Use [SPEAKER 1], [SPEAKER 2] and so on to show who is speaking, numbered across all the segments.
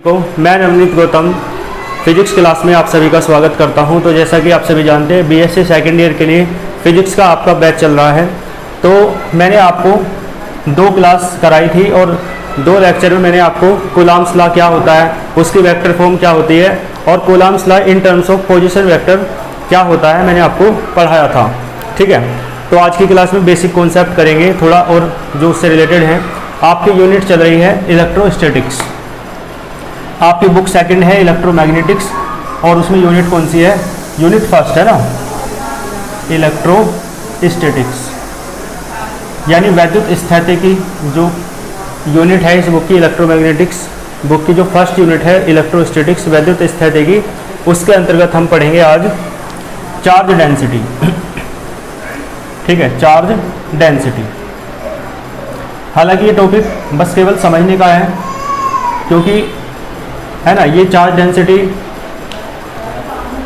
[SPEAKER 1] तो मैं Navneet Gautam physics class में आप सभी का स्वागत करता हूं। तो जैसा कि आप सभी जानते हैं बीएससी सेकेंड ईयर के लिए फिजिक्स का आपका बैच चल रहा है। तो मैंने आपको 2 क्लास कराई थी और 2 लेक्चर में मैंने आपको कूलॉम्स लॉ क्या होता है, उसकी वेक्टर फॉर्म क्या होती है और Coulomb's law in terms of position vector क्या होता है मैंने आपको पढ़ाया था। ठीक है, तो आज की क्लास में बेसिक कॉन्सेप्ट करेंगे थोड़ा और जो उससे रिलेटेड है। आपकी यूनिट चल रही है इलेक्ट्रोस्टैटिक्स, आपकी बुक सेकंड है इलेक्ट्रोमैग्नेटिक्स और उसमें यूनिट कौन सी है, यूनिट फर्स्ट है ना, इलेक्ट्रोस्टैटिक्स यानी वैद्युत स्थितिकी जो यूनिट है इस बुक की। इलेक्ट्रोमैग्नेटिक्स बुक की जो फर्स्ट यूनिट है इलेक्ट्रोस्टैटिक्स वैद्युत स्थितिकी, उसके अंतर्गत हम पढ़ेंगे आज चार्ज डेंसिटी। ठीक है, चार्ज डेंसिटी। हालांकि ये टॉपिक बस केवल समझने का है, क्योंकि है ना ये चार्ज डेंसिटी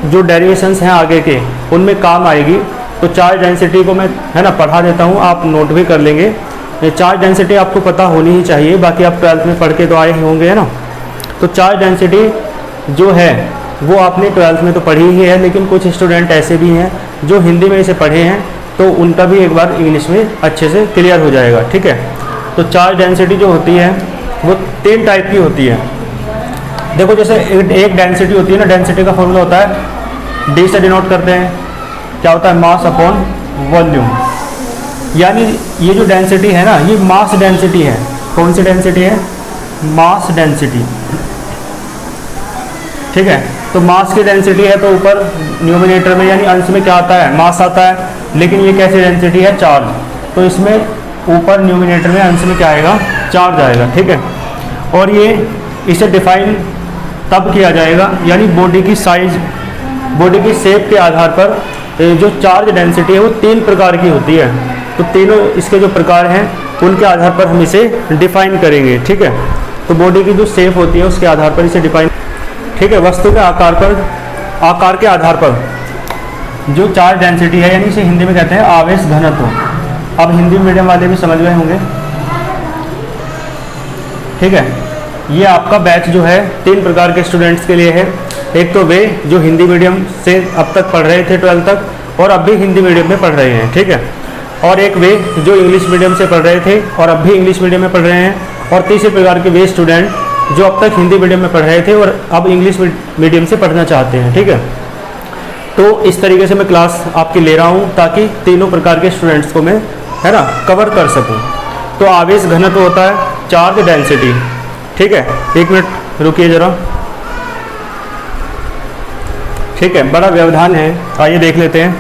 [SPEAKER 1] जो डेरिवेशंस हैं आगे के उनमें काम आएगी। तो चार्ज डेंसिटी को मैं है ना पढ़ा देता हूँ, आप नोट भी कर लेंगे। ये चार्ज डेंसिटी आपको पता होनी ही चाहिए, बाकी आप 12th में पढ़ के तो आए ही होंगे है ना। तो चार्ज डेंसिटी जो है वो आपने 12th में तो पढ़ी ही है, लेकिन कुछ स्टूडेंट ऐसे भी हैं जो हिंदी में इसे पढ़े हैं, तो उनका भी एक बार इंग्लिश में अच्छे से क्लियर हो जाएगा। ठीक है, तो चार्ज डेंसिटी जो होती है वो 3 टाइप की होती है। देखो जैसे एक डेंसिटी होती है ना, डेंसिटी का फॉर्मूला होता है डी से डिनोट करते हैं, क्या होता है, मास अपॉन वॉल्यूम। यानी ये जो डेंसिटी है ना ये मास डेंसिटी है। कौन सी डेंसिटी है, मास डेंसिटी। ठीक है, तो मास की डेंसिटी है तो ऊपर न्यूमिनेटर में यानी अंश में क्या आता है, मास आता है। लेकिन ये कैसी डेंसिटी है, चार्ज, तो इसमें ऊपर न्यूमिनेटर में अंश में क्या आएगा, चार्ज आएगा। ठीक है, और ये इसे डिफाइन तब किया जाएगा यानी बॉडी की साइज, बॉडी की शेप के आधार पर जो चार्ज डेंसिटी है वो 3 प्रकार की होती है। तो तीनों इसके जो प्रकार हैं उनके आधार पर हम इसे डिफाइन करेंगे। ठीक है, तो बॉडी की जो शेप होती है उसके आधार पर इसे डिफाइन। ठीक है, वस्तु के आकार पर, आकार के आधार पर जो चार्ज डेंसिटी है यानी इसे हिंदी में कहते हैं आवेश घनत्व। अब हिंदी मीडियम वाले भी समझ गए होंगे। ठीक है, ये आपका बैच जो है 3 प्रकार के स्टूडेंट्स के लिए है। एक तो वे जो हिंदी मीडियम से अब तक पढ़ रहे थे 12th तक और अब भी हिंदी मीडियम में पढ़ रहे हैं। ठीक है, और एक वे जो इंग्लिश मीडियम से पढ़ रहे थे और अब भी इंग्लिश मीडियम में पढ़ रहे हैं। और तीसरे प्रकार के वे स्टूडेंट जो अब तक हिंदी मीडियम में पढ़ रहे थे और अब इंग्लिश मीडियम से पढ़ना चाहते हैं। ठीक है, तो इस तरीके से मैं क्लास आपकी ले रहा हूँ ताकि तीनों प्रकार के स्टूडेंट्स को मैं है ना कवर कर सकूँ। तो आवेश घनत्व होता है चार्ज डेंसिटी। ठीक है, 1 मिनट रुकिए ज़रा। ठीक है, बड़ा व्यवधान है, आइए देख लेते हैं।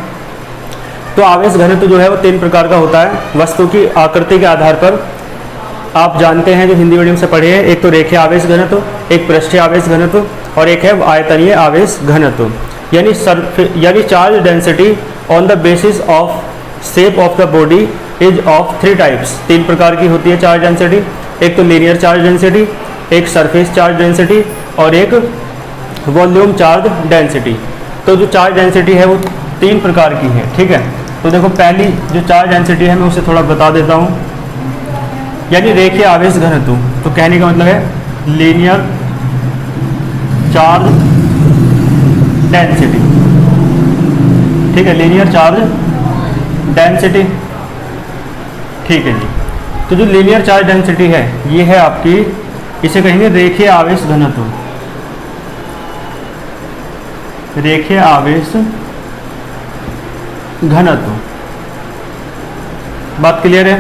[SPEAKER 1] तो आवेश घनत्व जो है वो 3 प्रकार का होता है वस्तु की आकृति के आधार पर। आप जानते हैं जो हिंदी मीडियम से पढ़े हैं, एक तो रेखीय आवेश घनत्व, एक पृष्ठीय आवेश घनत्व और एक है आयतनीय आवेश घनत्व। यानी charge density on the basis of shape of the body is of 3 types. 3 प्रकार की होती है चार्ज डेंसिटी। एक तो लीनियर चार्ज डेंसिटी, एक सरफेस चार्ज डेंसिटी और एक वॉल्यूम चार्ज डेंसिटी। तो जो चार्ज डेंसिटी है वो 3 प्रकार की है। ठीक है, तो देखो पहली जो चार्ज डेंसिटी है मैं उसे थोड़ा बता देता हूँ, यानी रेखीय आवेश घनत्व। तो कहने का मतलब है लीनियर चार्ज डेंसिटी। ठीक है, लीनियर चार्ज डेंसिटी। ठीक है जी, तो जो लीनियर चार्ज डेंसिटी है ये है आपकी, इसे कहेंगे रेखीय आवेश घनत्व। रेखीय आवेश घनत्व, बात क्लियर है।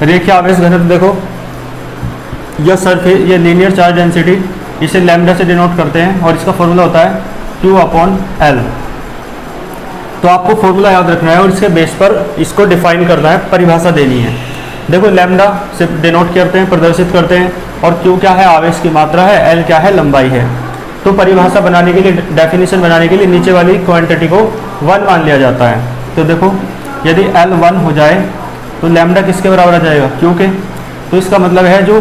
[SPEAKER 1] रेखीय आवेश घनत्व देखो यह सरफेस, यह लीनियर चार्ज डेंसिटी इसे लैम्डा से डिनोट करते हैं और इसका फॉर्मूला होता है Q/L। तो आपको फॉर्मूला याद रखना है और इसके बेस पर इसको डिफाइन करना है, परिभाषा देनी है। देखो लैम्डा से डिनोट करते हैं, प्रदर्शित करते हैं, और Q क्या है, आवेश की मात्रा है, L क्या है, लंबाई है। तो परिभाषा बनाने के लिए, डेफिनेशन बनाने के लिए नीचे वाली क्वांटिटी को 1 मान लिया जाता है। तो देखो यदि L 1 हो जाए तो लैम्डा किसके बराबर आ जाएगा, Q के। तो इसका मतलब है जो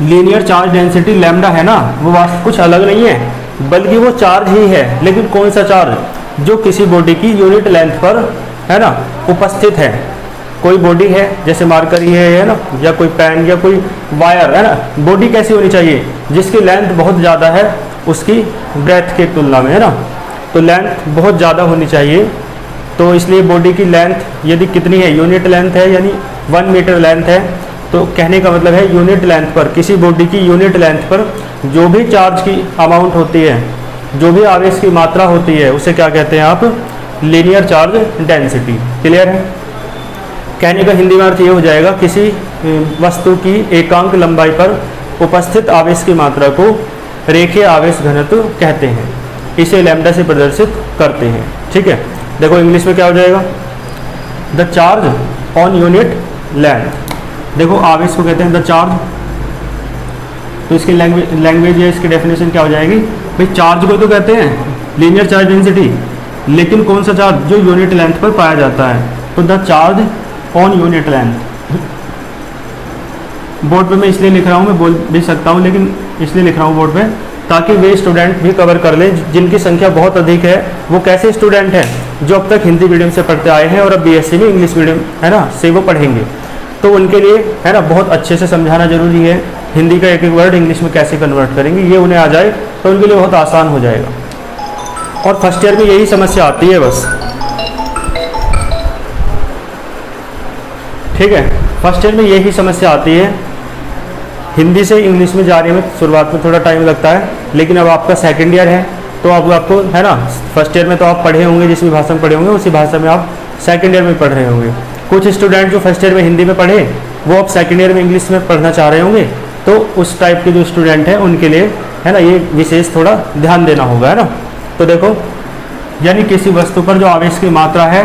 [SPEAKER 1] लीनियर चार्ज डेंसिटी लैम्डा है ना वो वास्तव कुछ अलग नहीं है, बल्कि वो चार्ज ही है। लेकिन कौन सा चार्ज, जो किसी बॉडी की यूनिट लेंथ पर है ना उपस्थित है। कोई बॉडी है जैसे मार्कर ही है ना, या कोई पेन या कोई वायर है ना, बॉडी कैसी होनी चाहिए, जिसकी लेंथ बहुत ज़्यादा है उसकी ब्रेथ की तुलना में, है ना। तो लेंथ बहुत ज़्यादा होनी चाहिए, तो इसलिए बॉडी की लेंथ यदि कितनी है, यूनिट लेंथ है यानी 1 मीटर लेंथ है, तो कहने का मतलब है यूनिट लेंथ पर, किसी बॉडी की यूनिट लेंथ पर जो भी चार्ज की अमाउंट होती है, जो भी आवेश की मात्रा होती है, उसे क्या कहते हैं आप, लीनियर चार्ज डेंसिटी। क्लियर है। कहने का हिंदी में अर्थ ये हो जाएगा, किसी वस्तु की एकांक लंबाई पर उपस्थित आवेश की मात्रा को रेखीय आवेश घनत्व कहते हैं, इसे लैम्डा से प्रदर्शित करते हैं। ठीक है, देखो इंग्लिश में क्या हो जाएगा, the charge on unit length. देखो आवेश को कहते हैं द चार्ज, तो इसकी लैंग्वेज या इसकी डेफिनेशन क्या हो जाएगी, भाई चार्ज को तो कहते हैं लीनियर चार्ज डेंसिटी, लेकिन कौन सा चार्ज, जो यूनिट लेंथ पर पाया जाता है, तो the charge on unit length. Board पे मैं इसलिए लिख रहा हूँ, मैं बोल भी सकता हूँ लेकिन इसलिए लिख रहा हूँ बोर्ड पे, ताकि वे स्टूडेंट भी कवर कर ले जिनकी संख्या बहुत अधिक है। वो कैसे स्टूडेंट हैं, जो अब तक हिंदी मीडियम से पढ़ते आए हैं और अब बीएससी में इंग्लिश मीडियम है ना से वो पढ़ेंगे, तो उनके लिए है ना बहुत अच्छे से समझाना जरूरी है। हिंदी का एक एक वर्ड इंग्लिश में कैसे कन्वर्ट करेंगे, ये उन्हें आ जाए तो उनके लिए बहुत आसान हो जाएगा। और फर्स्ट ईयर में यही समस्या आती है बस। ठीक है, फर्स्ट ईयर में यही समस्या आती है, हिंदी से इंग्लिश में जाने में शुरुआत में थोड़ा टाइम लगता है, लेकिन अब आपका सेकंड ईयर है, तो अब आपको है ना, फर्स्ट ईयर में तो आप पढ़े होंगे, जिस भी भाषा में पढ़े होंगे उसी भाषा में आप सेकंड ईयर में पढ़ रहे होंगे। कुछ स्टूडेंट जो फर्स्ट ईयर में हिंदी में पढ़े, वो अब सेकंड ईयर में इंग्लिश में पढ़ना चाह रहे होंगे, तो उस टाइप के जो स्टूडेंट हैं उनके लिए है ना ये विशेष थोड़ा ध्यान देना होगा, है ना। तो देखो, यानी किसी वस्तु पर जो आवेश की मात्रा है,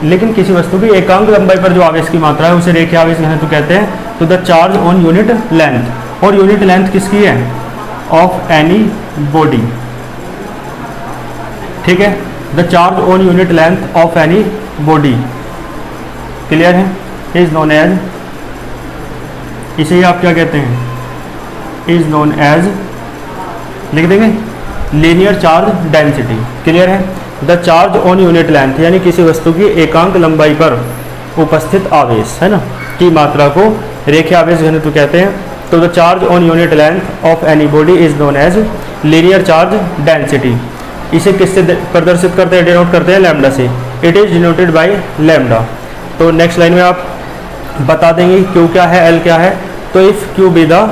[SPEAKER 1] लेकिन किसी वस्तु की एकांक लंबाई पर जो आवेश की मात्रा है उसे रेखीय आवेश घनत्व कहते हैं। तो the charge on unit length, और यूनिट लेंथ किसकी है, ऑफ एनी बॉडी। ठीक है, the charge on unit length of any body. Clear है, इज नोन एज, इसे ही आप क्या कहते हैं, इज नोन एज, लिख देंगे लीनियर चार्ज डेंसिटी। क्लियर है, the charge on unit length यानी किसी वस्तु की एकांक लंबाई पर उपस्थित आवेश है ना की मात्रा को रेखीय आवेश घनत्व कहते हैं। तो the charge on unit length of any body is known as linear charge density. इसे किससे प्रदर्शित करते हैं, डिनोट करते हैं लैम्डा से। It is denoted by lambda. तो नेक्स्ट लाइन में आप बता देंगे क्यू क्या है, एल क्या है। तो if Q be the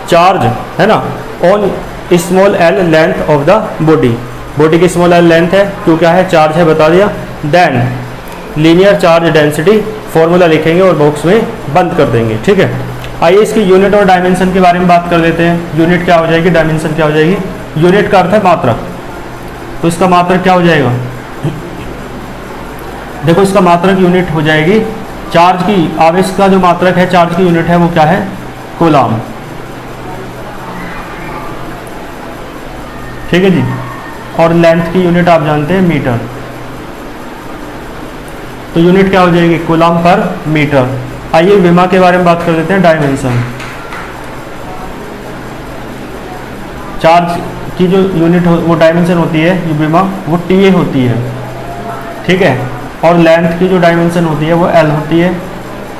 [SPEAKER 1] charge है ना on small L length of the body, body की स्मॉल एल लेंथ है, क्यू क्या है, चार्ज है, बता दिया। Then linear charge density, formula लिखेंगे और बॉक्स में बंद कर देंगे। ठीक है, आइए इसकी यूनिट और डायमेंशन के बारे में बात कर लेते हैं। यूनिट क्या हो जाएगी, डायमेंशन क्या हो जाएगी। यूनिट का अर्थ है मात्रक, तो इसका मात्रक क्या हो जाएगा, देखो इसका मात्रक यूनिट हो जाएगी चार्ज की, आवेश का जो मात्रक है, चार्ज की यूनिट है वो क्या है, कूलम। ठीक है जी, और लेंथ की यूनिट आप जानते हैं मीटर, तो यूनिट क्या हो जाएगी, कूलम पर मीटर। आइए विमा के बारे में बात कर लेते हैं, डायमेंशन। चार्ज की जो यूनिट वो डायमेंशन होती है, ये विमा वो TA होती है। ठीक है, और लेंथ की जो डायमेंशन होती है वो L होती है,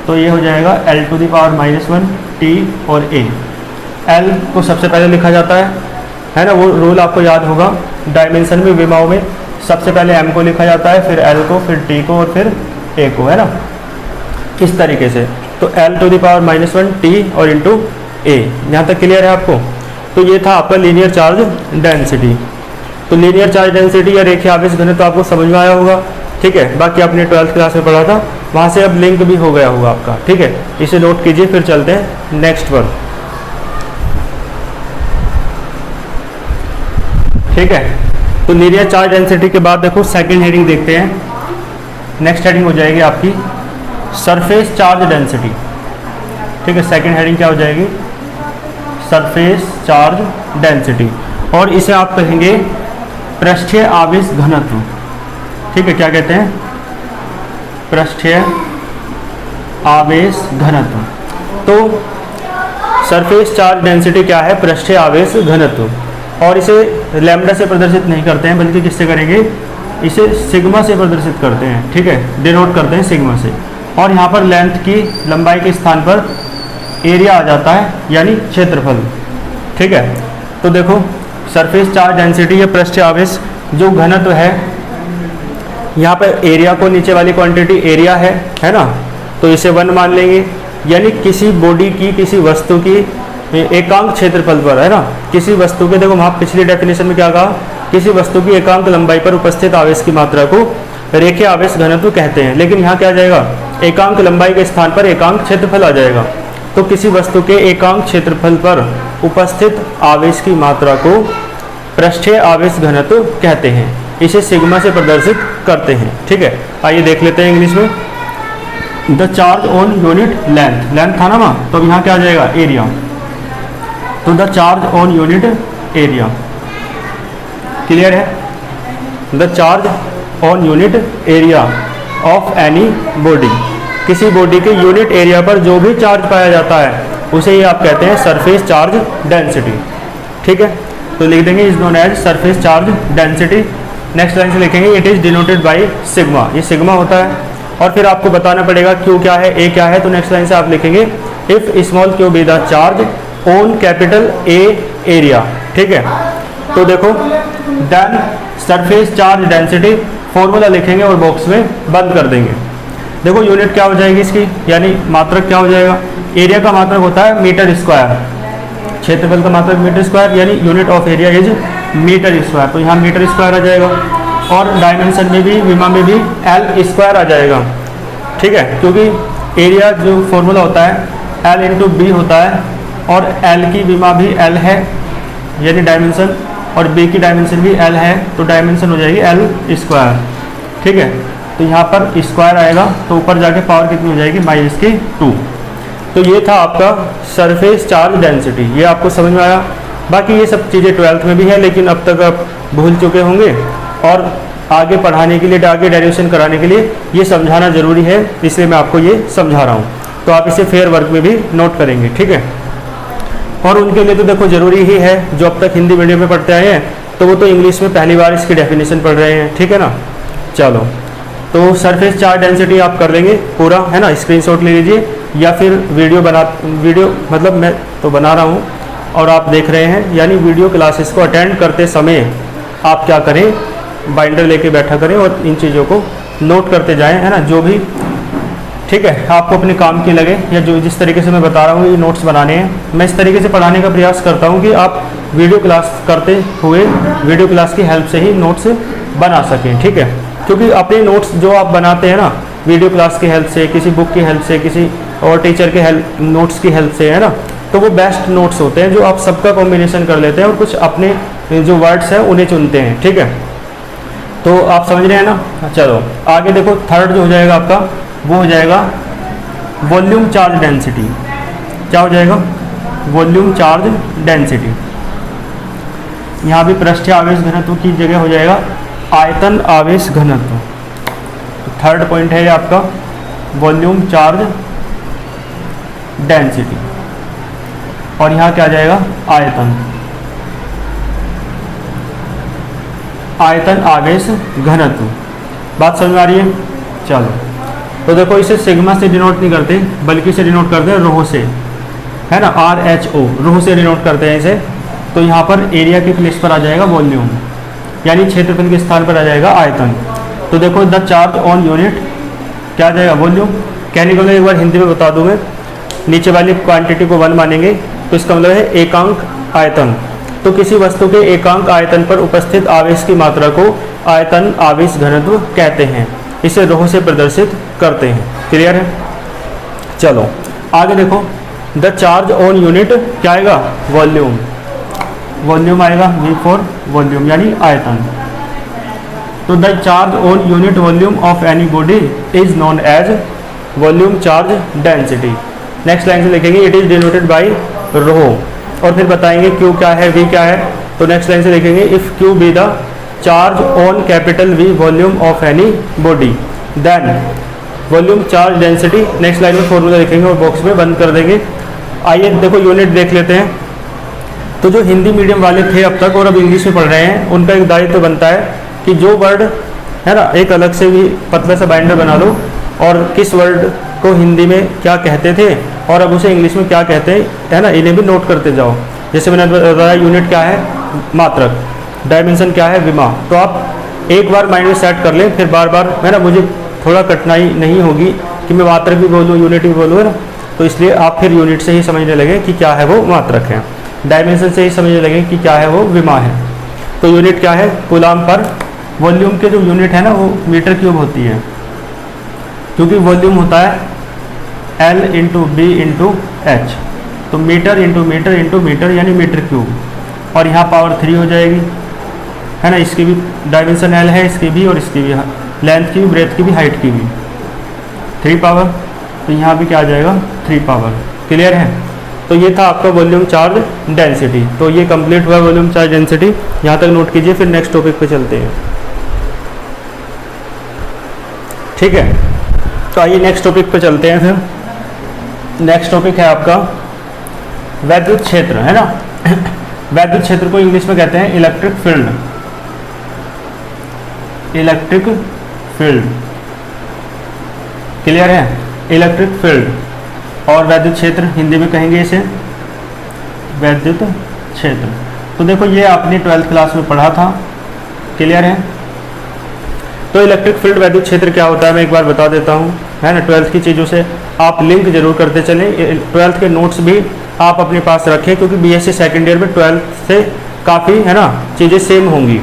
[SPEAKER 1] तो ये हो जाएगा L⁻⁻1 T और A। L को सबसे पहले लिखा जाता है ना, वो रूल आपको याद होगा। डायमेंशन में विमाओं में सबसे पहले M को लिखा जाता है, फिर L को, फिर T को और फिर A को, है ना, इस तरीके से। तो L⁻⁻1 T और इंटू A, यहाँ तक क्लियर है आपको। तो ये था आपका लीनियर चार्ज डेंसिटी। तो लीनियर चार्ज डेंसिटी या रेखीय आवेश घनत्व तो आपको समझ में आया होगा। ठीक है, बाकी आपने 12th क्लास में पढ़ा था, वहाँ से अब लिंक भी हो गया होगा आपका। ठीक है, इसे नोट कीजिए, फिर चलते हैं नेक्स्ट पर। ठीक है, तो लीनियर चार्ज डेंसिटी के बाद देखो सेकंड हेडिंग देखते हैं। नेक्स्ट हेडिंग हो जाएगी आपकी सरफेस चार्ज डेंसिटी। ठीक है, सेकंड हेडिंग क्या हो जाएगी, सरफेस चार्ज डेंसिटी, और इसे आप कहेंगे पृष्ठीय आवेश घनत्व। ठीक है, क्या कहते हैं, पृष्ठीय आवेश घनत्व। तो सरफेस चार्ज डेंसिटी क्या है, पृष्ठीय आवेश घनत्व, और इसे लैम्डा से प्रदर्शित नहीं करते हैं, बल्कि किससे करेंगे, इसे सिग्मा से प्रदर्शित करते हैं। ठीक है, डिनोट करते हैं सिग्मा से। और यहाँ पर लेंथ की लंबाई के स्थान पर एरिया आ जाता है, यानी क्षेत्रफल। ठीक है, तो देखो सरफेस चार्ज डेंसिटी या पृष्ठीय आवेश जो घनत्व है, यहाँ पर एरिया को नीचे वाली क्वांटिटी एरिया है ना, तो इसे 1 मान लेंगे। यानी किसी बॉडी की, किसी वस्तु की एकांक क्षेत्रफल पर, है ना, किसी वस्तु के, देखो वहाँ पिछली डेफिनेशन में क्या कहा, किसी वस्तु की एकांक लंबाई पर उपस्थित आवेश की मात्रा को रेखीय आवेश घनत्व कहते हैं। लेकिन यहाँ क्या आ जाएगा, एकांक लंबाई के स्थान पर एकांक क्षेत्रफल आ जाएगा। तो किसी वस्तु के एकांक क्षेत्रफल पर उपस्थित आवेश की मात्रा को पृष्ठीय आवेश घनत्व कहते हैं। इसे सिग्मा से प्रदर्शित करते हैं। ठीक है, आइए देख लेते हैं इंग्लिश में। The charge on unit length, length था ना वहाँ, तो अब यहाँ क्या आ जाएगा, एरिया। तो the charge on unit area, clear है। The charge on unit area of any body, किसी बॉडी के यूनिट एरिया पर जो भी चार्ज पाया जाता है उसे ही आप कहते हैं सरफेस चार्ज डेंसिटी। ठीक है, तो लिख देंगे is known as surface charge density. Next line से लिखेंगे it is denoted by sigma, ये सिग्मा होता है। और फिर आपको बताना पड़ेगा क्यू क्या है, ए क्या है। तो नेक्स्ट लाइन से आप लिखेंगे if small Q be the charge on capital A area. ठीक है, तो देखो then surface charge density formula लिखेंगे और बॉक्स में बंद कर देंगे। देखो यूनिट क्या हो जाएगी इसकी, यानी मात्रक क्या हो जाएगा, एरिया का मात्रक होता है मीटर स्क्वायर, क्षेत्रफल का मात्रक मीटर स्क्वायर, यानी unit of area is metre square. तो यहाँ मीटर स्क्वायर आ जाएगा और डायमेंशन में भी, विमा में भी एल स्क्वायर आ जाएगा। ठीक है, क्योंकि एरिया जो फॉर्मूला होता है एल इंटू बी होता है और एल की विमा भी एल है यानी डायमेंशन, और बी की डायमेंशन भी एल है, तो डायमेंशन हो जाएगी एल स्क्वायर। ठीक है, तो यहाँ पर स्क्वायर आएगा तो ऊपर जाके पावर कितनी हो जाएगी, -2। तो ये था आपका सरफेस चार्ज डेंसिटी, ये आपको समझ में आया। बाकी ये सब चीज़ें 12th में भी है, लेकिन अब तक आप भूल चुके होंगे और आगे पढ़ाने के लिए, आगे डेरिवेशन कराने के लिए ये समझाना ज़रूरी है, इसलिए मैं आपको ये समझा रहा हूँ। तो आप इसे फेयर वर्क में भी नोट करेंगे। ठीक है, और उनके लिए तो देखो ज़रूरी ही है जो अब तक हिंदी मीडियम में पढ़ते आए हैं, तो वो तो इंग्लिश में पहली बार इसकी डेफिनेशन पढ़ रहे हैं। ठीक है ना, चलो तो सरफेस चार्ज डेंसिटी आप कर लेंगे पूरा, है ना, स्क्रीनशॉट ले लीजिए या फिर वीडियो मतलब मैं तो बना रहा हूँ और आप देख रहे हैं, यानी वीडियो क्लासेस को अटेंड करते समय आप क्या करें, बाइंडर लेके बैठा करें और इन चीज़ों को नोट करते जाएं, है ना, जो भी ठीक है आपको अपने काम की लगे, या जो जिस तरीके से मैं बता रहा हूँ ये नोट्स बनाने हैं। मैं इस तरीके से पढ़ाने का प्रयास करता हूँ कि आप वीडियो क्लास करते हुए वीडियो क्लास की हेल्प से ही नोट्स बना सकें। ठीक है, क्योंकि अपने नोट्स जो आप बनाते हैं ना वीडियो क्लास की हेल्प से, किसी बुक की हेल्प से, किसी और टीचर के हेल्प नोट्स की हेल्प से, है ना, तो वो बेस्ट नोट्स होते हैं जो आप सबका कॉम्बिनेशन कर लेते हैं और कुछ अपने जो वर्ड्स हैं उन्हें चुनते हैं। ठीक है, तो आप समझ रहे हैं ना। चलो आगे देखो, थर्ड जो हो जाएगा आपका वो हो जाएगा वॉल्यूम चार्ज डेंसिटी। क्या हो जाएगा, वॉल्यूम चार्ज डेंसिटी। यहाँ भी पृष्ठीय आवेश घनत्व की जगह हो जाएगा आयतन आवेश घनत्व। तो थर्ड पॉइंट है ये आपका वॉल्यूम चार्ज डेंसिटी, और यहाँ क्या आ जाएगा, आयतन, आयतन आवेश घनत्व। बात समझ में आ रही है। चलो तो देखो इसे सिग्मा से डिनोट नहीं करते बल्कि इसे डिनोट करते हैं रोह से, है ना, RHO, रोह से डिनोट करते हैं इसे। तो यहाँ पर एरिया के प्लेस पर आ जाएगा वॉल्यूम, यानी क्षेत्रफल के स्थान पर आ जाएगा आयतन। तो देखो द चार्ज ऑन यूनिट क्या आ जाएगा, वॉल्यूम। कहने को एक बार हिंदी में बता दूँ मैं, नीचे वाली क्वांटिटी को 1 मानेंगे तो इसका मतलब है एकांक आयतन। तो किसी वस्तु के एकांक आयतन पर उपस्थित आवेश की मात्रा को आयतन आवेश घनत्व कहते हैं। इसे रोह से प्रदर्शित करते हैं। क्लियर है। चलो आगे देखो, द चार्ज ऑन यूनिट क्या आएगा, वॉल्यूम। वॉल्यूम आएगा V फॉर वॉल्यूम यानी आयतन। तो the charge on unit volume of any body is known as volume charge density. Next line से लिखेंगे it is denoted by rho, और फिर बताएंगे Q क्या है, V क्या है। तो नेक्स्ट लाइन से लिखेंगे if Q be the charge on capital V volume of any body then volume charge density. Next line में फॉर्मूला लिखेंगे और बॉक्स में बंद कर देंगे। आइए देखो यूनिट देख लेते हैं। तो जो हिंदी मीडियम वाले थे अब तक और अब इंग्लिश में पढ़ रहे हैं, उनका एक दायित्व बनता है कि जो वर्ड है ना, एक अलग से भी पतला सा बाइंडर बना लो और किस वर्ड को हिंदी में क्या कहते थे और अब उसे इंग्लिश में क्या कहते हैं, है ना, इन्हें भी नोट करते जाओ। जैसे मैंने बताया यूनिट क्या है, मात्रक, डायमेंशन क्या है, विमा। तो आप एक बार माइंड में सेट कर लें, फिर बार बार, है ना, मुझे थोड़ा कठिनाई नहीं होगी कि मैं मात्रक भी बोलूँ यूनिट भी बोलूँ, है ना। तो इसलिए आप फिर यूनिट से ही समझने लगे कि क्या है वो मात्रक है, डायमेंशन से ही समझने लगे कि क्या है वो विमा है। तो यूनिट क्या है, कूलाम पर वॉल्यूम के जो यूनिट है ना वो मीटर क्यूब होती है, क्योंकि वॉल्यूम होता है L into B into H, तो metre into metre into metre यानी मीटर क्यूब, और यहाँ पावर 3 हो जाएगी, है ना। इसकी भी डायमेंशन L है, इसकी भी और इसकी भी, लेंथ की भी, ब्रेथ की भी, हाइट की भी 3 पावर, तो यहाँ भी क्या आ जाएगा 3 पावर। क्लियर है। तो ये था आपका वॉल्यूम चार्ज डेंसिटी। तो ये कंप्लीट हुआ वॉल्यूम चार्ज डेंसिटी, यहाँ तक नोट कीजिए। फिर नेक्स्ट टॉपिक पे चलते हैं, ठीक है। तो आइए नेक्स्ट टॉपिक पे चलते हैं। फिर नेक्स्ट टॉपिक है आपका वैद्युत क्षेत्र, है ना। वैद्युत क्षेत्र को इंग्लिश में कहते हैं electric field, electric field. Clear है, इलेक्ट्रिक फील्ड। और वैद्युत क्षेत्र हिंदी में कहेंगे इसे वैद्युत क्षेत्र। तो देखो ये आपने 12th क्लास में पढ़ा था। क्लियर है। तो इलेक्ट्रिक फील्ड वैद्युत क्षेत्र क्या होता है मैं एक बार बता देता हूँ, है ना। 12th की चीज़ों से आप लिंक जरूर करते चलें। 12th के नोट्स भी आप अपने पास रखें, क्योंकि बीएससी सेकेंड ईयर में 12th से काफ़ी, है ना, चीज़ें सेम होंगी।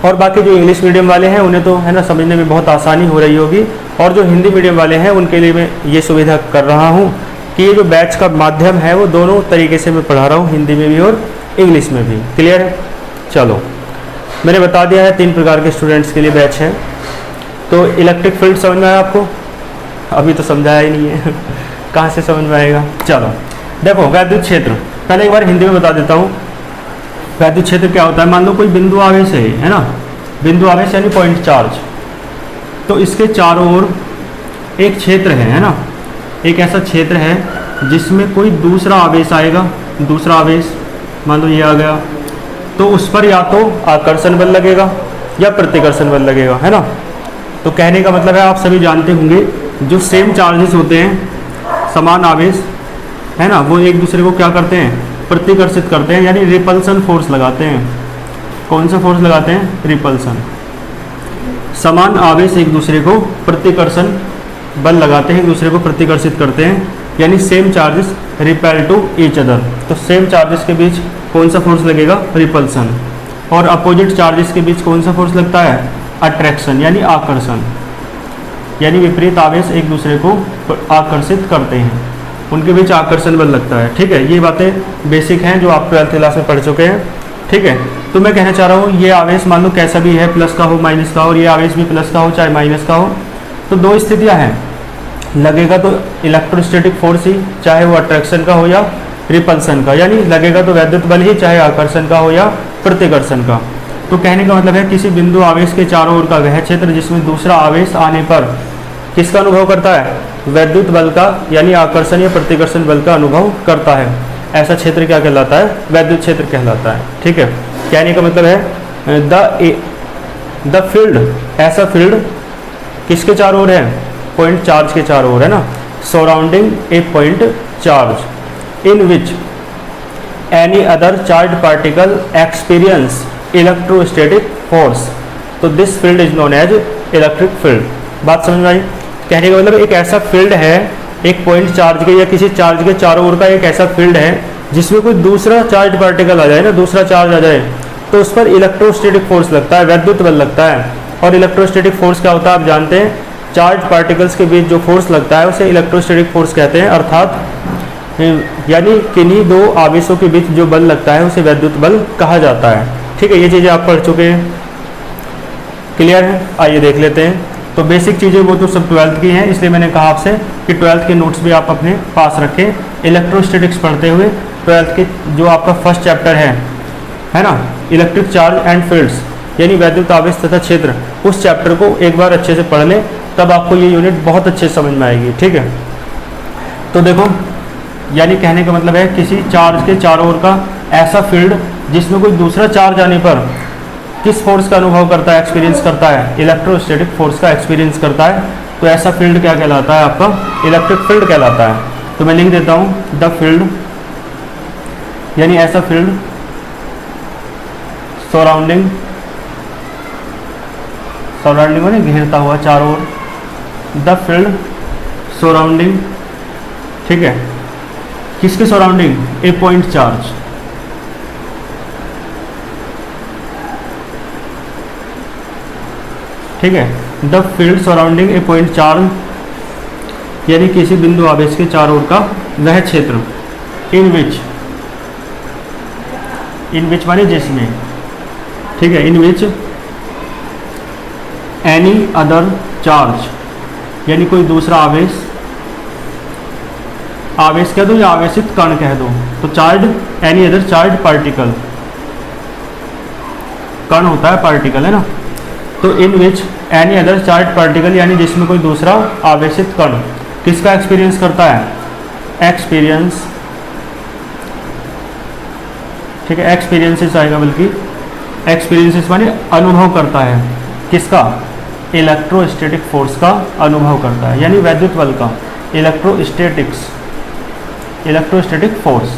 [SPEAKER 1] और बाकी जो इंग्लिश मीडियम वाले हैं उन्हें तो, है ना, समझने में बहुत आसानी हो रही होगी। और जो हिंदी मीडियम वाले हैं उनके लिए मैं ये सुविधा कर रहा हूँ कि ये जो बैच का माध्यम है वो दोनों तरीके से मैं पढ़ा रहा हूँ, हिंदी में भी और इंग्लिश में भी। क्लियर है। चलो, मैंने बता दिया है 3 प्रकार के स्टूडेंट्स के लिए बैच है। तो इलेक्ट्रिक फील्ड समझ में आया आपको? अभी तो समझाया ही नहीं है कहाँ से समझ में आएगा। चलो देखो, वैद्युत क्षेत्र पहले एक बार हिंदी में बता देता हूँ। वैद्युत क्षेत्र क्या होता है, मान लो कोई बिंदु आवेश है ना, बिंदु आवेश यानी पॉइंट चार्ज। तो इसके चारों ओर एक क्षेत्र है ना, एक ऐसा क्षेत्र है जिसमें कोई दूसरा आवेश आएगा, दूसरा आवेश मान लो ये आ गया, तो उस पर या तो आकर्षण बल लगेगा या प्रतिकर्षण बल लगेगा, है ना। तो कहने का मतलब है, आप सभी जानते होंगे जो सेम चार्जेस होते हैं, समान आवेश, है ना, वो एक दूसरे को क्या करते हैं, प्रतिकर्षित करते हैं, यानी रिपल्सन फोर्स लगाते हैं। कौन सा फोर्स लगाते हैं, रिपल्सन। समान आवेश एक दूसरे को प्रतिकर्षण बल लगाते हैं, एक दूसरे को प्रतिकर्षित करते हैं, यानी same charges repel to each other. तो सेम चार्जेस के बीच कौन सा फोर्स लगेगा, रिपल्सन। और अपोजिट चार्जेस के बीच कौन सा फोर्स लगता है, अट्रैक्शन, यानी आकर्षण। यानी विपरीत आवेश एक दूसरे को आकर्षित करते हैं, उनके बीच आकर्षण बल लगता है। ठीक है, ये बातें बेसिक हैं जो आप 12th क्लास में पढ़ चुके हैं। ठीक है, तो मैं कहना चाह रहा हूँ ये आवेश मान लो कैसा भी है, प्लस का हो माइनस का हो, और ये आवेश भी प्लस का हो चाहे माइनस का हो, तो 2 स्थितियाँ हैं, लगेगा तो इलेक्ट्रोस्टैटिक फोर्स ही, चाहे वो अट्रैक्शन का हो या रिपल्सन का, यानी लगेगा तो वैद्युत बल ही, चाहे आकर्षण का हो या प्रतिकर्षण का। तो कहने का मतलब है किसी बिंदु आवेश के चारों ओर का वह क्षेत्र जिसमें दूसरा आवेश आने पर किसका अनुभव करता है, वैद्युत बल का, यानी आकर्षण या प्रतिकर्षण बल का अनुभव करता है, ऐसा क्षेत्र क्या कहलाता है, वैद्युत क्षेत्र कहलाता है। ठीक है, कहने का मतलब है द फील्ड, ऐसा फील्ड किसके चारों ओर है, पॉइंट चार्ज के चारों ओर, है ना, surrounding a point charge in which any other charge particle experience electrostatic force, तो this field is known as electric field. बात समझ में आई। कहने का मतलब एक ऐसा फील्ड है, एक पॉइंट चार्ज के या किसी चार्ज के चारों ओर का एक ऐसा फील्ड है जिसमें कोई दूसरा चार्ज पार्टिकल आ जाए ना, दूसरा चार्ज आ जाए, तो उस पर इलेक्ट्रोस्टैटिक फोर्स लगता है, वैद्युत बल लगता है। और इलेक्ट्रोस्टैटिक फोर्स क्या होता है आप जानते हैं, चार्ज पार्टिकल्स के बीच जो फोर्स लगता है उसे इलेक्ट्रोस्टैटिक फोर्स कहते हैं, अर्थात यानी किन्हीं 2 आवेशों के बीच जो बल लगता है उसे वैद्युत बल कहा जाता है। ठीक है, ये चीज़ें आप पढ़ चुके हैं। क्लियर है। आइए देख लेते हैं। तो बेसिक चीज़ें वो तो सब 12th की हैं, इसलिए मैंने कहा आपसे कि 12th के नोट्स भी आप अपने पास रखें। इलेक्ट्रोस्टैटिक्स पढ़ते हुए 12th के जो आपका फर्स्ट चैप्टर है ना, इलेक्ट्रिक चार्ज एंड फील्ड्स, यानी वैद्युत आवेश तथा क्षेत्र, उस चैप्टर को एक बार अच्छे से पढ़ लें, तब आपको ये यूनिट बहुत अच्छे से समझ में आएगी। ठीक है, तो देखो, यानी कहने का मतलब है किसी चार्ज के चारों ओर का ऐसा फील्ड जिसमें कोई दूसरा चार्ज आने पर किस फोर्स का अनुभव करता है, एक्सपीरियंस करता है, इलेक्ट्रोस्टैटिक फोर्स का एक्सपीरियंस करता है, तो ऐसा फील्ड क्या कहलाता है? आपका इलेक्ट्रिक फील्ड कहलाता है। तो मैं लिख देता हूँ द फील्ड, यानी ऐसा फील्ड सराउंडिंग माने घेरता हुआ चारों ओर, द फील्ड सराउंडिंग, ठीक है, किसके सराउंडिंग? ए पॉइंट चार्ज, ठीक है, the field surrounding a point charge, यानी किसी बिंदु आवेश के चारों ओर का वह क्षेत्र, इन विच माने जिसमें, ठीक है, इन विच एनी अदर चार्ज, यानी कोई दूसरा आवेश कह दो या आवेशित कण कह दो, तो charge, any other charge particle, कण होता है पार्टिकल, है ना। तो in which any other charge particle, यानी जिसमें कोई दूसरा आवेशित कण किसका एक्सपीरियंस करता है? एक्सपीरियंस, ठीक है, एक्सपीरियंसेस आएगा, बल्कि एक्सपीरियंसेस माने अनुभव करता है, किसका? इलेक्ट्रोस्टैटिक फोर्स का अनुभव करता है, यानी वैद्युत बल का, इलेक्ट्रोस्टैटिक फोर्स।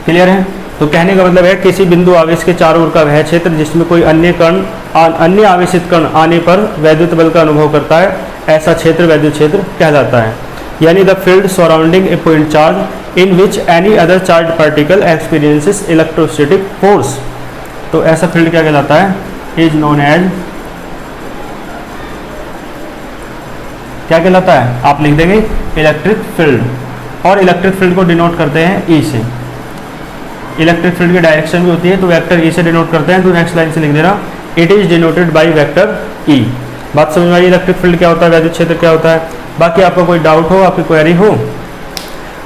[SPEAKER 1] क्लियर है? तो कहने का मतलब है किसी बिंदु आवेश के चारों ओर का वह क्षेत्र जिसमें कोई अन्य आवेशित कण आने पर वैद्युत बल का अनुभव करता है, ऐसा क्षेत्र वैद्युत क्षेत्र कहलाता है। यानी the field surrounding a point charge in which any other charge particle experiences electrostatic force. तो ऐसा फील्ड क्या कहलाता है? इज नोन एज, क्या कहलाता है? आप लिख देंगे इलेक्ट्रिक फील्ड, और इलेक्ट्रिक फील्ड को डिनोट करते हैं ई से। इलेक्ट्रिक फील्ड की डायरेक्शन भी होती है तो वेक्टर ई से डिनोट करते हैं। तो नेक्स्ट लाइन से लिख देना, it is denoted by vector E. बात समझ में आई? इलेक्ट्रिक फील्ड क्या होता है, वैद्युत क्षेत्र क्या होता है। बाकी आपका कोई डाउट हो, आपकी क्वेरी हो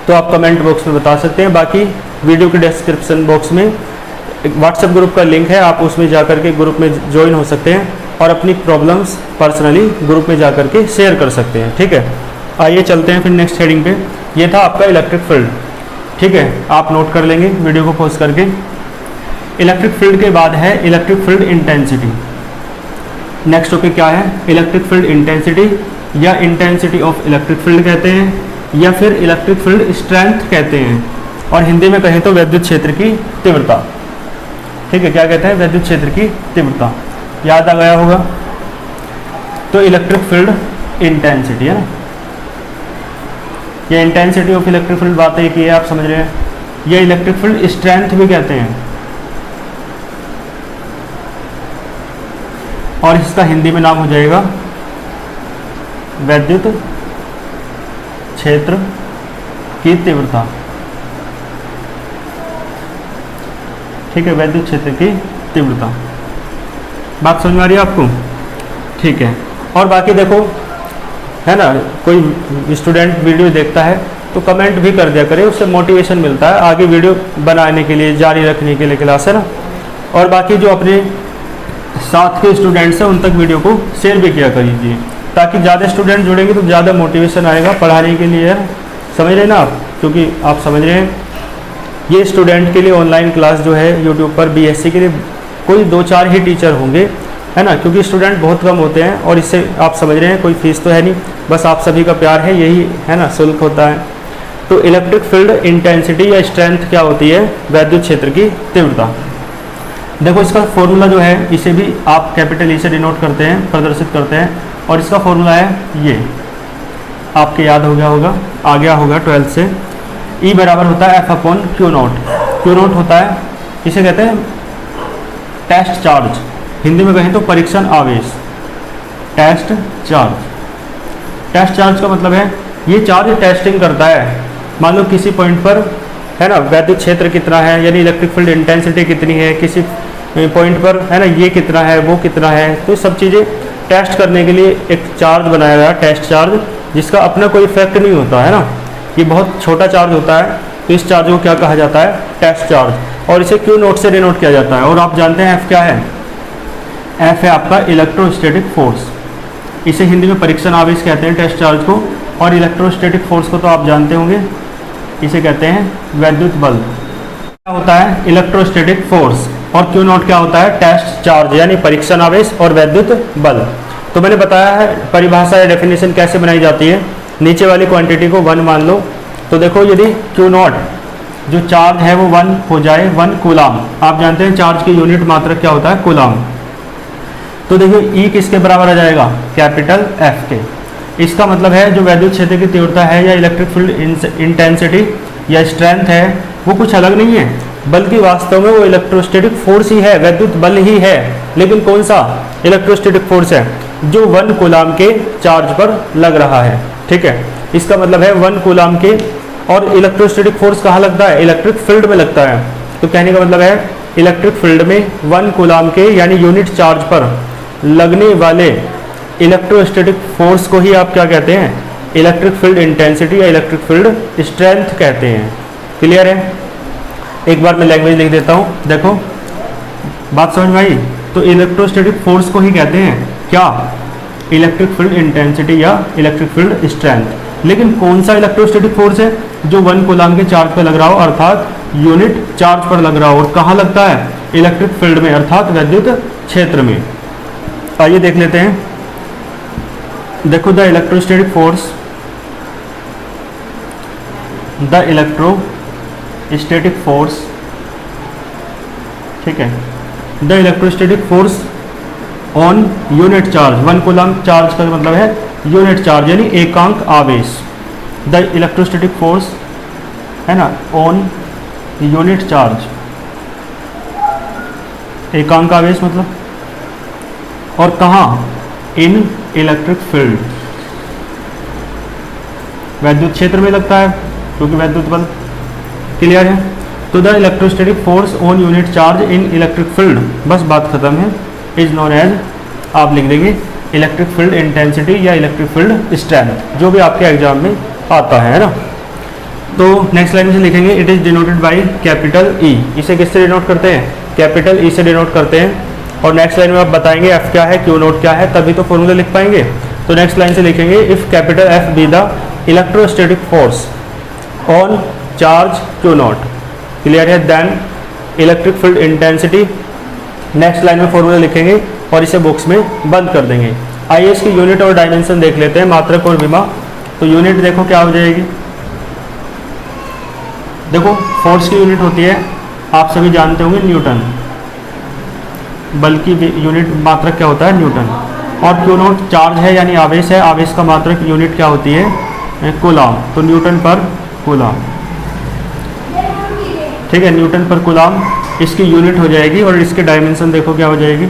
[SPEAKER 1] तो आप कमेंट बॉक्स में बता सकते हैं। बाकी वीडियो के डिस्क्रिप्शन बॉक्स में एक व्हाट्सएप ग्रुप का लिंक है, आप उसमें जाकर के ग्रुप में ज्वाइन हो सकते हैं और अपनी प्रॉब्लम्स पर्सनली ग्रुप में जाकर के शेयर कर सकते हैं। ठीक है, आइए चलते हैं फिर नेक्स्ट हेडिंग पे। ये था आपका इलेक्ट्रिक फील्ड, ठीक है, आप नोट कर लेंगे वीडियो को पॉज करके। इलेक्ट्रिक फील्ड के बाद है electric field intensity. Next topic क्या है? इलेक्ट्रिक फील्ड इंटेंसिटी, या इंटेंसिटी ऑफ इलेक्ट्रिक फील्ड कहते हैं, या फिर इलेक्ट्रिक फील्ड स्ट्रेंथ कहते हैं, और हिंदी में कहें तो वैद्युत क्षेत्र की तीव्रता। ठीक है, क्या कहते हैं? वैद्युत क्षेत्र की तीव्रता। याद आ गया होगा? तो इलेक्ट्रिक फील्ड इंटेंसिटी है ना, ये इंटेंसिटी ऑफ इलेक्ट्रिक फील्ड बात है कि आप समझ रहे हैं। ये इलेक्ट्रिक फील्ड स्ट्रेंथ भी कहते हैं, और इसका हिंदी में नाम हो जाएगा वैद्युत क्षेत्र की तीव्रता। ठीक है, वैद्युत क्षेत्र की तीव्रता। बात समझ में आ रही है आपको? ठीक है, और बाकी देखो, है ना, कोई स्टूडेंट वीडियो देखता है तो कमेंट भी कर दिया करे, उससे मोटिवेशन मिलता है आगे वीडियो बनाने के लिए, जारी रखने के लिए क्लास, है ना। और बाकी जो अपने साथ के स्टूडेंट्स हैं उन तक वीडियो को शेयर भी किया करिए, ताकि ज़्यादा स्टूडेंट जुड़ेंगे तो ज़्यादा मोटिवेशन आएगा पढ़ाने के लिए, समझ रहे ना आप? क्योंकि आप समझ रहे हैं ये स्टूडेंट के लिए ऑनलाइन क्लास जो है यूट्यूब पर बीएससी के लिए कोई 2-4 ही टीचर होंगे, है ना, क्योंकि स्टूडेंट बहुत कम होते हैं, और इससे आप समझ रहे हैं कोई फीस तो है नहीं, बस आप सभी का प्यार है, यही है ना, शुल्क होता है। तो इलेक्ट्रिक फील्ड इंटेंसिटी या स्ट्रेंथ क्या होती है? वैद्युत क्षेत्र की तीव्रता। देखो इसका फॉर्मूला जो है, इसे भी आप कैपिटल ई से डिनोट करते हैं, प्रदर्शित करते हैं, और इसका फॉर्मूला है ये, आपके याद हो गया होगा, आ गया होगा 12th से। ई बराबर होता है F/Q0। Q0 होता है, इसे कहते हैं टेस्ट चार्ज, हिंदी में कहें तो परीक्षण आवेश, टेस्ट चार्ज। टेस्ट चार्ज का मतलब है ये चार्ज टेस्टिंग करता है, मान लो किसी पॉइंट पर, है ना, वैद्युत क्षेत्र कितना है, यानी इलेक्ट्रिक फील्ड इंटेंसिटी कितनी है, किसी पॉइंट पर, है ना, ये कितना है, वो कितना है, तो सब चीज़ें टेस्ट करने के लिए एक चार्ज बनाया गया, टेस्ट चार्ज, जिसका अपना कोई इफेक्ट नहीं होता है ना, ये बहुत छोटा चार्ज होता है। तो इस चार्ज को क्या कहा जाता है? टेस्ट चार्ज, और इसे Q0 से डिनोट किया जाता है। और आप जानते हैं F क्या है? F है आपका इलेक्ट्रोस्टैटिक फोर्स, इसे हिंदी में परीक्षण आवेश कहते हैं टेस्ट चार्ज को, और इलेक्ट्रोस्टैटिक फोर्स को तो आप जानते होंगे, इसे कहते हैं वैद्युत बल। क्या होता है? इलेक्ट्रोस्टैटिक फोर्स, और Q0 क्या होता है? टेस्ट चार्ज, यानी परीक्षण आवेश और वैद्युत बल। तो मैंने बताया है परिभाषा या डेफिनेशन कैसे बनाई जाती है। नीचे वाली क्वांटिटी को 1 मान लो, तो देखो यदि Q नॉट जो चार्ज है वो 1 हो जाए, 1 कूलाम, आप जानते हैं चार्ज की यूनिट मात्रक क्या होता है, कूलाम। तो देखिए E किसके बराबर आ जाएगा, कैपिटल F के। इसका मतलब है जो वैद्युत क्षेत्र की तीव्रता है या इलेक्ट्रिक फील्ड इंटेंसिटी या स्ट्रेंथ है वो कुछ अलग नहीं है, बल्कि वास्तव में वो इलेक्ट्रोस्टैटिक फोर्स ही है, वैद्युत बल ही है। लेकिन कौन सा इलेक्ट्रोस्टैटिक फोर्स है, जो 1 कूलाम के चार्ज पर लग रहा है। ठीक है, इसका मतलब है 1 कूलाम के, और इलेक्ट्रोस्टैटिक फोर्स कहाँ लगता है, इलेक्ट्रिक फील्ड में लगता है। तो कहने का मतलब है इलेक्ट्रिक फील्ड में 1 कूलाम के यानी यूनिट चार्ज पर लगने वाले इलेक्ट्रोस्टैटिक फोर्स को ही आप क्या कहते हैं, इलेक्ट्रिक फील्ड इंटेंसिटी या इलेक्ट्रिक फील्ड स्ट्रेंथ कहते हैं। क्लियर है? एक बार मैं लैंग्वेज लिख देता हूँ, देखो बात समझ में आई। तो इलेक्ट्रोस्टैटिक फोर्स को ही कहते हैं क्या, इलेक्ट्रिक फील्ड इंटेंसिटी या इलेक्ट्रिक फील्ड स्ट्रेंथ। लेकिन कौन सा इलेक्ट्रोस्टैटिक फोर्स है, जो 1 कूलाम के चार्ज पर लग रहा हो, अर्थात यूनिट चार्ज पर लग रहा हो, और कहाँ लगता है, इलेक्ट्रिक फील्ड में, अर्थात वैद्युत क्षेत्र में। आइए देख लेते हैं। देखो the electrostatic force, the electrostatic force, ठीक है, the electrostatic force on unit charge, 1 coulomb charge का मतलब है यूनिट चार्ज यानी एकांक आवेश। द इलेक्ट्रोस्टैटिक फोर्स है ना ऑन यूनिट चार्ज, एकांक आवेश मतलब, और कहाँ, इन इलेक्ट्रिक फील्ड, वैद्युत क्षेत्र में लगता है क्योंकि वैद्युत बल। क्लियर है? तो the electrostatic force on unit charge in electric field, बस बात खत्म है, इज नोन एज, आप लिख देंगे इलेक्ट्रिक फील्ड इंटेंसिटी या इलेक्ट्रिक फील्ड स्ट्रेंथ, जो भी आपके एग्जाम में आता है ना। तो नेक्स्ट लाइन में से लिखेंगे it is denoted by capital E. इसे किससे डिनोट करते हैं, कैपिटल ई से डिनोट करते हैं। और नेक्स्ट लाइन में आप बताएंगे एफ क्या है, क्यू नोट क्या है, तभी तो फॉर्मूला लिख पाएंगे। तो नेक्स्ट लाइन से लिखेंगे if capital F be the electrostatic force on charge q naught. Clear है? Then electric field intensity. Next line में फॉर्मूला लिखेंगे और इसे बॉक्स में बंद कर देंगे। आइए इसकी यूनिट और डायमेंशन देख लेते हैं, मात्रक और विमा। तो यूनिट देखो क्या हो जाएगी, देखो फोर्स की यूनिट होती है, आप सभी जानते होंगे न्यूटन, बल्कि यूनिट मात्रक क्या होता है, न्यूटन। और क्यू नॉट चार्ज है यानी आवेश है, आवेश का मात्रक यूनिट क्या होती है, कूलाम। तो न्यूटन पर कूलाम, ठीक है, न्यूटन पर कूलाम इसकी यूनिट हो जाएगी। और इसके डायमेंशन देखो क्या हो जाएगी,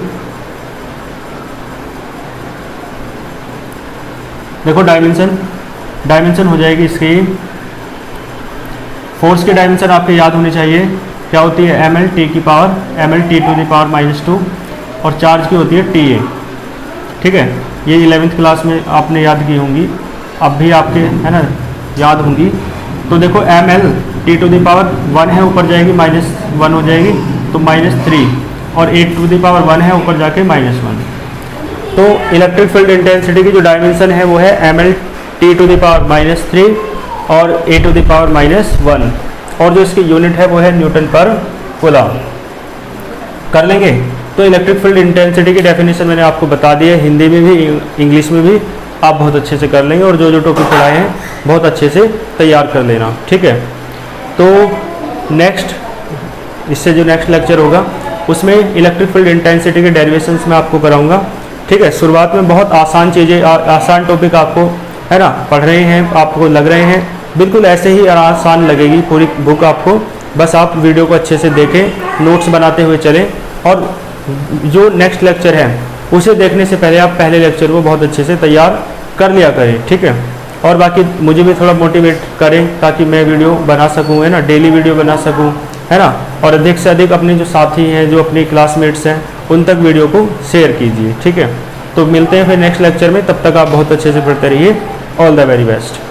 [SPEAKER 1] देखो डायमेंशन हो जाएगी इसकी, फोर्स की डायमेंशन आपके याद होनी चाहिए, क्या होती है, ml t की power ml t to the power -2, और चार्ज की होती है TA। ठीक है, ये 11th क्लास में आपने याद की होंगी, अब भी आपके है ना याद होंगी। तो देखो ml t to the power 1 है, ऊपर जाएगी -1 हो जाएगी, तो -3, और 8 टू द पावर 1 है, ऊपर जाके -1। तो इलेक्ट्रिक फील्ड इंटेंसिटी की जो डायमेंशन है वो है ml t to the power -3 और a टू द पावर -1, और जो इसकी यूनिट है वो है न्यूटन पर कूलाम। कर लेंगे। तो इलेक्ट्रिक फील्ड इंटेंसिटी की डेफिनेशन मैंने आपको बता दी है, हिंदी में भी इंग्लिश में भी आप बहुत अच्छे से कर लेंगे, और जो जो टॉपिक पढ़ाए हैं बहुत अच्छे से तैयार कर लेना। ठीक है, तो नेक्स्ट इससे जो नेक्स्ट लेक्चर होगा उसमें इलेक्ट्रिक फील्ड इंटेंसिटी के डेरिवेशंस में आपको कराऊंगा। ठीक है, शुरुआत में बहुत आसान चीज़ें, आसान टॉपिक आपको है ना पढ़ रहे हैं, आपको लग रहे हैं, बिल्कुल ऐसे ही आसान लगेगी पूरी बुक आपको। बस आप वीडियो को अच्छे से देखें, नोट्स बनाते हुए चलें, और जो नेक्स्ट लेक्चर है उसे देखने से पहले आप पहले लेक्चर को बहुत अच्छे से तैयार कर लिया करें। ठीक है, और बाकी मुझे भी थोड़ा मोटिवेट करें ताकि मैं वीडियो बना सकूँ, है ना, डेली वीडियो बना सकूँ, है ना, और अधिक से अधिक अपने जो साथी हैं, जो अपने क्लासमेट्स हैं, उन तक वीडियो को शेयर कीजिए। ठीक है, तो मिलते हैं फिर नेक्स्ट लेक्चर में, तब तक आप बहुत अच्छे से पढ़ते रहिए। All the very best.